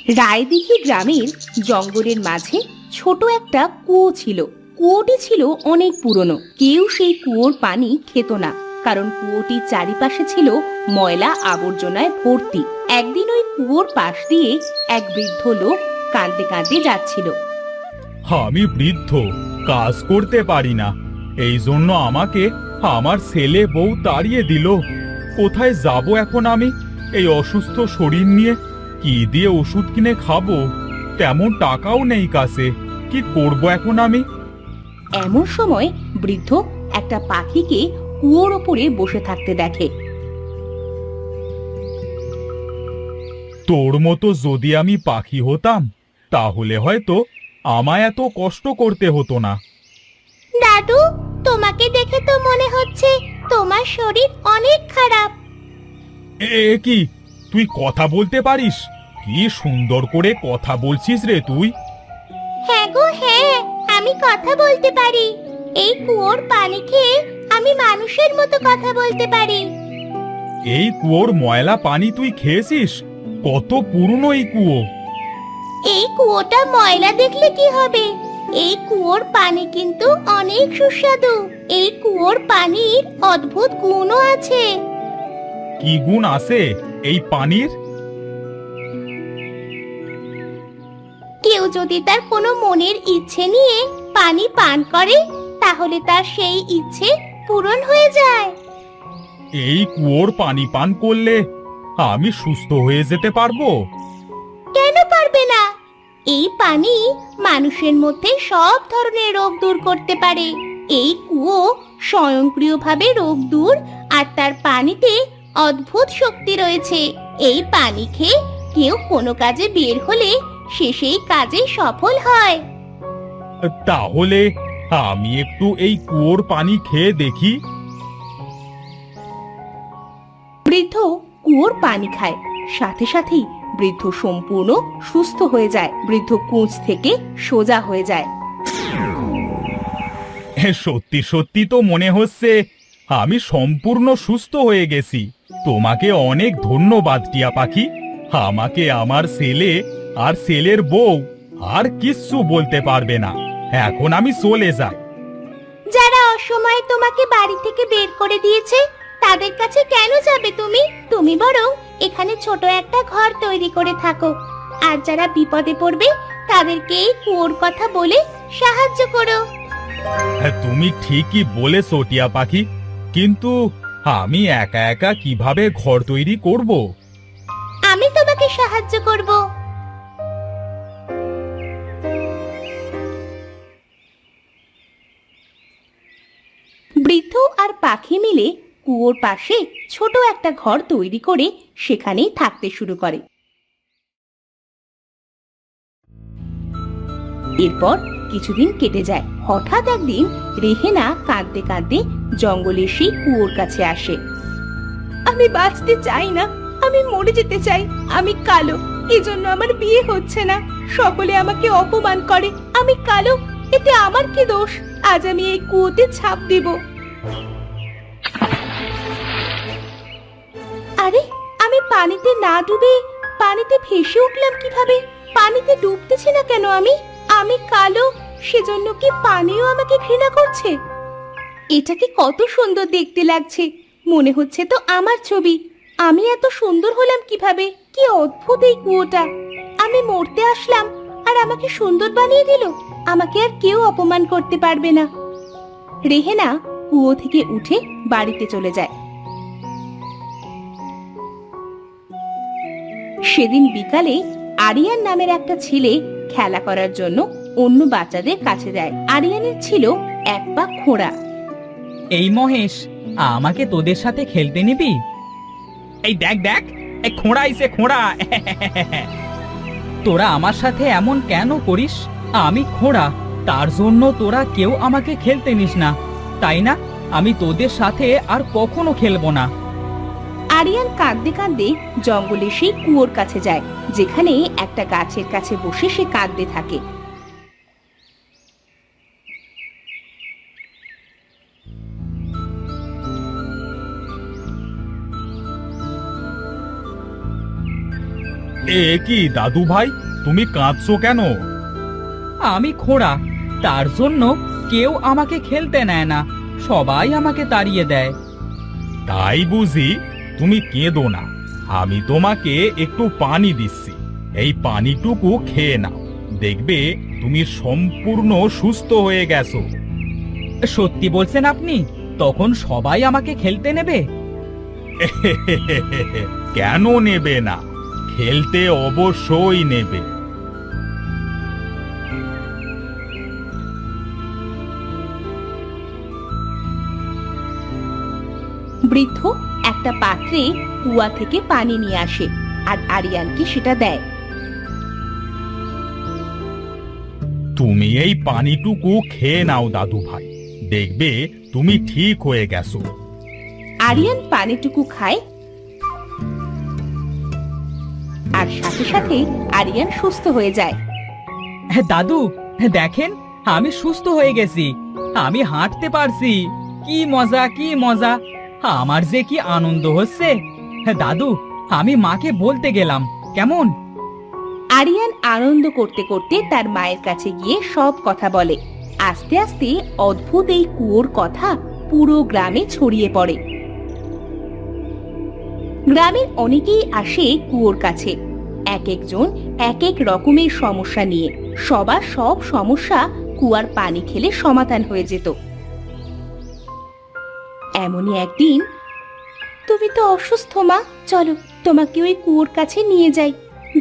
রায়দিঘি গ্রামের জঙ্গলের মাঝে ছোট একটা কুয়ো ছিল। কুয়োটি ছিল অনেক পুরনো। কেউ সেই কুয়োর পানি খেত না, কারণ কুয়োটির চারিপাশে ছিল ময়লা আবর্জনায় ভর্তি। একদিন ওই কুয়োর পাশ দিয়ে এক বৃদ্ধ লোক কাঁদতে কাঁদতে যাচ্ছিল। আমি বৃদ্ধ, কাজ করতে পারি না, এই জন্য আমাকে আমার ছেলে বউ তাড়িয়ে দিল। কোথায় যাব এখন আমি এই অসুস্থ শরীর নিয়ে? কি দিয়ে ওষুধ কিনে খাবো? তেমন টাকাও নেই কাছে। কি করব এখন আমি? এমন সময় বৃদ্ধ একটা পাখিকে কুয়োর ওপরে বসে থাকতে দেখে। তোর মতো যদি আমি পাখি হতাম, তাহলে হয়তো আমায় এত কষ্ট করতে হতো না। দাদু, তোমাকে দেখে তো মনে হচ্ছে তোমার শরীর অনেক খারাপ। এ কি, তুই কথা বলতে পারিস? কি সুন্দর করে কথা বলছিস রে তুই। হ্যাঁ গো হ্যাঁ, আমি কথা বলতে পারি। এই কুয়োর পানি খেয়ে আমি মানুষের মতো কথা বলতে পারি। এই কুয়োর ময়লা পানি তুই খেয়েছিস? কত পুরনো এই কুয়ো! এই কুয়োটা ময়লা দেখলে কি হবে? এই কুয়োর পানি কিন্তু অনেক সুস্বাদু। এই কুয়োর পানির অদ্ভুত গুণও আছে। কি গুণ আছে এই পানির? কেউ যদি তার কোনো মনের ইচ্ছে নিয়ে পানি পান করে, তাহলে তার সেই ইচ্ছে পূরণ হয়ে যায়। এই কুয়োর পানি পান করলে আমি সুস্থ হয়ে যেতে পারবো? কেন পারবে না? এই পানি মানুষের মধ্যে সব ধরনের রোগ দূর করতে পারে। এই কুয়ো স্বয়ংক্রিয়ভাবে রোগ দূর, আর তার পানিতে অদ্ভুত শক্তি রয়েছে। এই পানি খেয়ে কেউ কোনো কাজে বের হলে সে সেই কাজে সফল হয়। তাহলে আমি একটু এই কুয়োর পানি খেয়ে দেখি। বৃদ্ধ কুয়োর পানি খায়, সাথে সাথেই বৃদ্ধ সম্পূর্ণ সুস্থ হয়ে যায়। বৃদ্ধ কুঁজ থেকে সোজা হয়ে যায়। সত্যি সত্যি তো মনে হচ্ছে আমি সম্পূর্ণ সুস্থ হয়ে গেছি। তোমাকে অনেক ধন্যবাদ টিয়া পাখি। আমাকে আমার ছেলে আর ছেলের বউ আর কিচ্ছু বলতে পারবে না। এখন আমি চলে যাই। যারা অসময়ে তোমাকে বাড়ি থেকে বের করে দিয়েছে, তাদের কাছে কেন যাবে তুমি? তুমি বরং এখানে ছোট একটা ঘর তৈরি করে থাকো। আর যারা বিপদে পড়বে, তাদেরকে এই কুয়োর কথা বলে সাহায্য করো। তুমি ঠিকই বলেছো টিয়া পাখি, কিন্তু আমি একা একা কিভাবে ঘর তৈরি করব? আমি তোমাকে সাহায্য করব। বৃদ্ধ আর পাখি মিলে কুয়োর পাশে ছোট একটা ঘর তৈরি করে সেখানেই থাকতে শুরু করে। এরপর কিছুদিন কেটে যায়। হঠাৎ একদিন রেহেনা কাঁদতে কাঁদতে জঙ্গলের সেই কুয়োর কাছে আসে। আমি বাঁচতে চাই না, আমি মরে যেতে চাই। আমি কালো, এজন্য আমার বিয়ে হচ্ছে না। সকলে আমাকে অপমান করে। আমি কালো, এতে আমার কি দোষ? আজ আমি এই কুয়োতে ঝাঁপ দেব। আরে, আমি পানিতে না ডুবে পানিতে ভেসে উঠলাম কিভাবে? পানিতে ডুবতেছি না কেন আমি? আমি কালো, সেজন্য কি পানিও আমাকে ঘৃণা করছে? এটাকে কত সুন্দর দেখতে লাগছে, মনে হচ্ছে তো আমার ছবি। আমি এত সুন্দর হলাম কিভাবে? কি অদ্ভুত এই কুয়োটা! আমি মরতে আসলাম আর আমাকে সুন্দর বানিয়ে দিল। আমাকে আর কেউ অপমান করতে পারবে না। রেহেনা কুয়ো থেকে উঠে বাড়িতে চলে যায়। সেদিন বিকালে আরিয়ান নামের একটা ছেলে খেলা করার জন্য অন্য বাচ্চাদের কাছে যায়। আরিয়ানের ছিল এক পা খোঁড়া। এই মহেশ, আমাকে তোদের সাথে খেলতে নিবি? এই দেখ দেখ, এই খোঁড়া আইছে খোঁড়া। তোরা আমার সাথে এমন কেন করিস? আমি খোঁড়া, তার জন্য তোরা কেউ আমাকে খেলতে নিস না, তাই না? আমি তোদের সাথে আর কখনো খেলবো না। আরিয়ান কাঁদতে কাঁদতে জঙ্গলে সেই কুয়োর কাছে যায়, যেখানে একটা গাছের কাছে বসে সে কাঁদতে থাকে। এ কি দাদু ভাই, তুমি কাঁদছো কেন? আমি খোঁড়া, তার জন্য কেউ আমাকে খেলতে নেয় না, সবাই আমাকে তাড়িয়ে দেয়। তাই বুঝি? তুমি কেঁদো না, আমি তোমাকে একটু পানি দিচ্ছি, এই পানিটুকু খেয়ে নাও, দেখবে তুমি সম্পূর্ণ সুস্থ হয়ে গেছো। সত্যি বলছেন আপনি? তখন সবাই আমাকে খেলতে নেবে? কেন নেবে না, খেলতে অবশ্যই নেবে। বৃদ্ধ একটা পাত্রে কুয়া থেকে পানি নিয়ে আসে আর আরিয়ানকে সেটা দেয়। তুমি এই পানিটুকু খেয়ে নাও দাদু ভাই, দেখবে তুমি ঠিক হয়ে গেছো। আরিয়ান পানিটুকু খায় আর সাথে সাথে আরিয়ান সুস্থ হয়ে যায়। দাদু, দেখেন, আমি সুস্থ হয়ে গেছি, আমি হাঁটতে পারছি। কি মজা, কি মজা! আমার যে কি আনন্দ হচ্ছে! দাদু, আমি মাকে বলতে গেলাম, কেমন? আরিয়ান আনন্দ করতে করতে তার মায়ের কাছে গিয়ে সব কথা বলে। আস্তে আস্তে অদ্ভুত এই কুয়োর কথা পুরো গ্রামে ছড়িয়ে পড়ে। গ্রামের অনেকেই আসে কুয়োর কাছে, এক একজন এক এক রকমের সমস্যা নিয়ে। সবার সব সমস্যা কুয়ার পানি খেলে সমাধান হয়ে যেত। এমনই একদিন, তুমি তো অসুস্থ মা, চলো তোমাকে ওই কুয়োর কাছে নিয়ে যাই,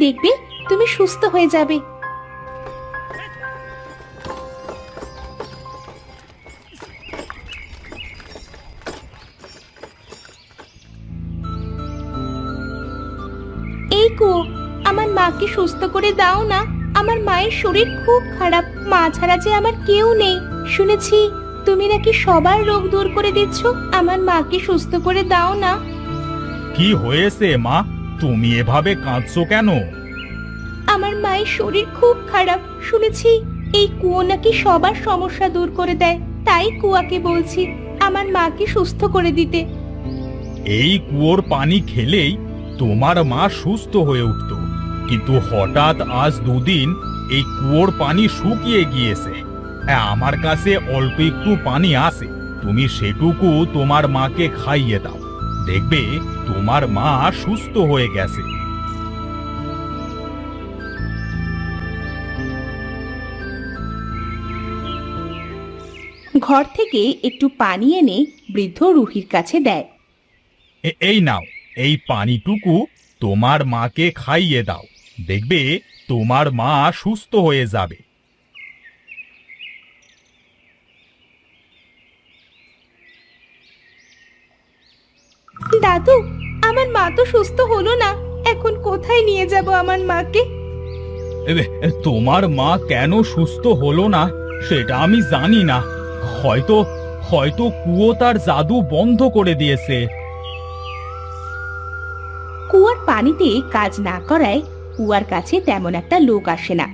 দেখবে তুমি সুস্থ হয়ে যাবে। এই কুয়ো, আমার মাকে সুস্থ করে দাও না, আমার মায়ের শরীর খুব খারাপ, মা ছাড়া যে আমার কেউ নেই। শুনেছি তুমি নাকি সবার রোগ দূর করে দিচ্ছ, আমার মাকে সুস্থ করে দাও না। কি হয়েছে মা, তুমি এভাবে কাঁদছো কেন? আমার মায়ের শরীর খুব খারাপ, শুনেছি এই কুয়ো নাকি সবার সমস্যা দূর করে দেয়, তাই কুয়াকে বলছি আমার মাকে সুস্থ করে দিতে। এই কুয়োর পানি খেলেই তোমার মা সুস্থ হয়ে উঠত, কিন্তু হঠাৎ আজ দুদিন এই কুয়োর পানি শুকিয়ে গিয়েছে। আমার কাছে অল্প একটু পানি আছে, তুমি সেটুকু তোমার মাকে খাইয়ে দাও, দেখবে তোমার মা সুস্থ হয়ে গেছে। ঘর থেকে একটু পানি এনে বৃদ্ধ রুহির কাছে দেয়। এই নাও, এই পানিটুকু তোমার মাকে খাইয়ে দাও, দেখবে তোমার মা সুস্থ হয়ে যাবে। দাদু, আমার মা তো সুস্থ হলো না, এখন কোথায় নিয়ে যাব আমার মাকে? তোমার মা কেন সুস্থ হলো না সেটা আমি জানি না, হয়তো হয়তো কুয়ো তার জাদু বন্ধ করে দিয়েছে। কুয়ার পানিতে কাজ না করায় কুয়ার কাছে তেমন একটা লোক আসে না।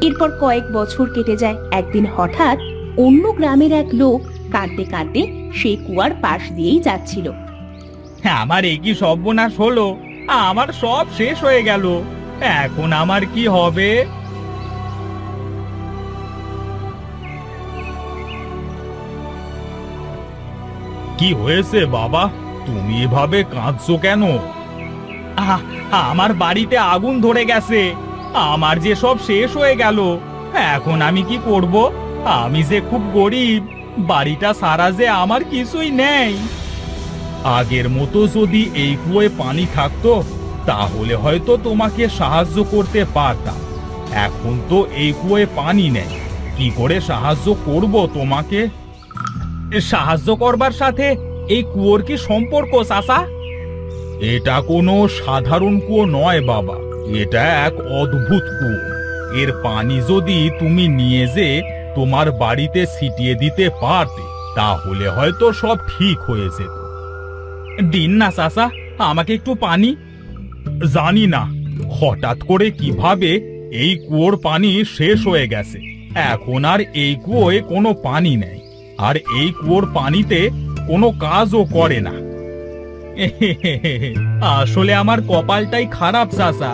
এরপর কয়েক বছর কেটে যায়। একদিন হঠাৎ অন্য গ্রামের এক লোক কাঁদতে কাঁদতে সেই কুয়ার পাশ দিয়েই যাচ্ছিল। আমার এই কি সর্বনাশ হলো! আমার সব শেষ হয়ে গেল, এখন আমার কি হবে? কি হয়েছে বাবা, তুমি এভাবে কাঁদছো কেন? আমার বাড়িতে আগুন ধরে গেছে, আমার যে সব শেষ হয়ে গেল, এখন আমি কি করব? আমি যে খুব গরিব, বাড়িটা সারা যে আমার কিছুই নেই। আগের মতো যদি এই কুয়োয় পানি থাকতো তাহলে হয়তো তোমাকে সাহায্য করতে পারতাম, এখন তো এই কুয়োয় পানি নেই, কি করে সাহায্য করব তোমাকে? সাহায্য করবার সাথে এই কুয়োর কি সম্পর্ক চাচা? এটা কোনো সাধারণ কুয়ো নয় বাবা, এটা এক অদ্ভুত কুয়ো। এর পানি যদি তুমি নিয়ে যে তোমার বাড়িতে ছিটিয়ে দিতে পারতে তাহলে হয়তো সব ঠিক হয়ে যেত। দিন না চাচা, আমাকে একটু পানি। জানি না হঠাৎ করে কিভাবে এই কুয়োর পানি শেষ হয়ে গেছে, এখন আর এই কুয়োয় কোনো পানি নেই, আর এই কুয়োর পানিতে কোনো কাজও করে না। আসলে আমার কপালটাই খারাপ চাচা,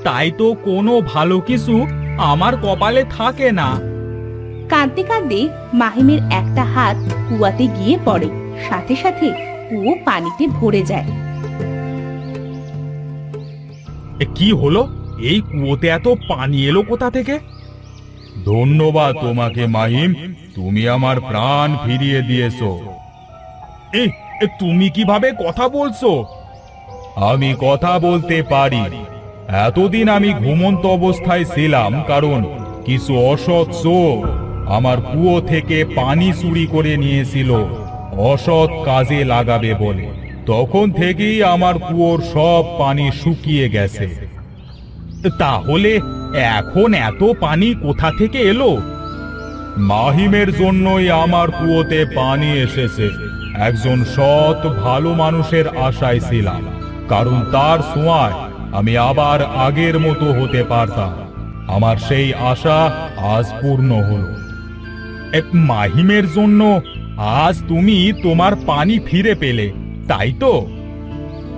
তাই তো কোনো ভালো কিছু আমার কপালে থাকে না। কাঁদতে কাঁদতে মাহিমের একটা হাত কুয়াতে গিয়ে পড়ে, সাথে সাথে কুয়ো পানিতে ভরে যায়। কি হলো? এই কুয়োতে এত পানি এলো কোথা থেকে? ধন্যবাদ তোমাকে মাহিম, তুমি আমার প্রাণ ফিরিয়ে দিয়েছো। তুমি কিভাবে কথা বলছো? আমি কথা বলতে পারি। এতদিন আমি ঘুমন্ত অবস্থায় ছিলাম, কারণ কিছু অসৎ চোর আমার কুয়ো থেকে পানি চুরি করে নিয়েছিল অসৎ কাজে লাগাবে বলে। তখন থেকেই আমার কুয়োর সব পানি শুকিয়ে গেছে। তাহলে এখন এত পানি কোথা থেকে এলো? মাহিমের জন্যই আমার কুয়োতে পানি এসেছে। একজন সৎ ভালো মানুষের আশায় ছিলাম, কারণ তার ছোঁয়ায় আমি আবার আগের মতো হতে পারতাম। আমার সেই আশা আজ পূর্ণ হলো। মাহিমের জন্য আজ তুমি তোমার পানি ফিরে পেলে, তাই তো?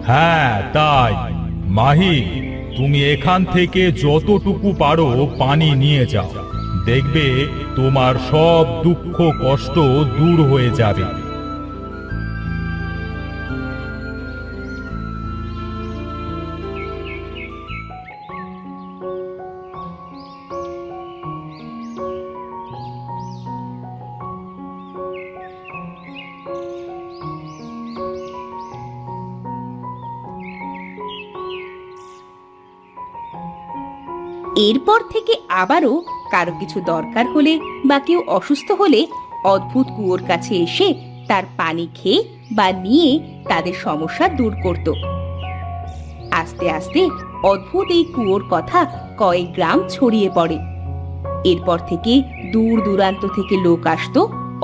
হ্যাঁ তাই। মাহি, তুমি এখান থেকে যতটুকু পারো পানি নিয়ে যাও, দেখবে তোমার সব দুঃখ কষ্ট দূর হয়ে যাবে। এরপর থেকে আবারও কারো কিছু দরকার হলে বা কেউ অসুস্থ হলে অদ্ভুত কুয়োর কাছে এসে তার পানি খেয়ে বা নিয়ে তাদের সমস্যা দূর করত। আস্তে আস্তে অদ্ভুত এই কুয়োর কথা কয়েক গ্রাম ছড়িয়ে পড়ে। এরপর থেকে দূর দূরান্ত থেকে লোক আসতো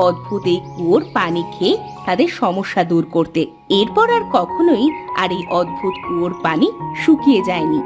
অদ্ভুত এই কুয়োর পানি খেয়ে তাদের সমস্যা দূর করতে। এরপর আর কখনোই আর এই অদ্ভুত কুয়োর পানি শুকিয়ে যায়নি।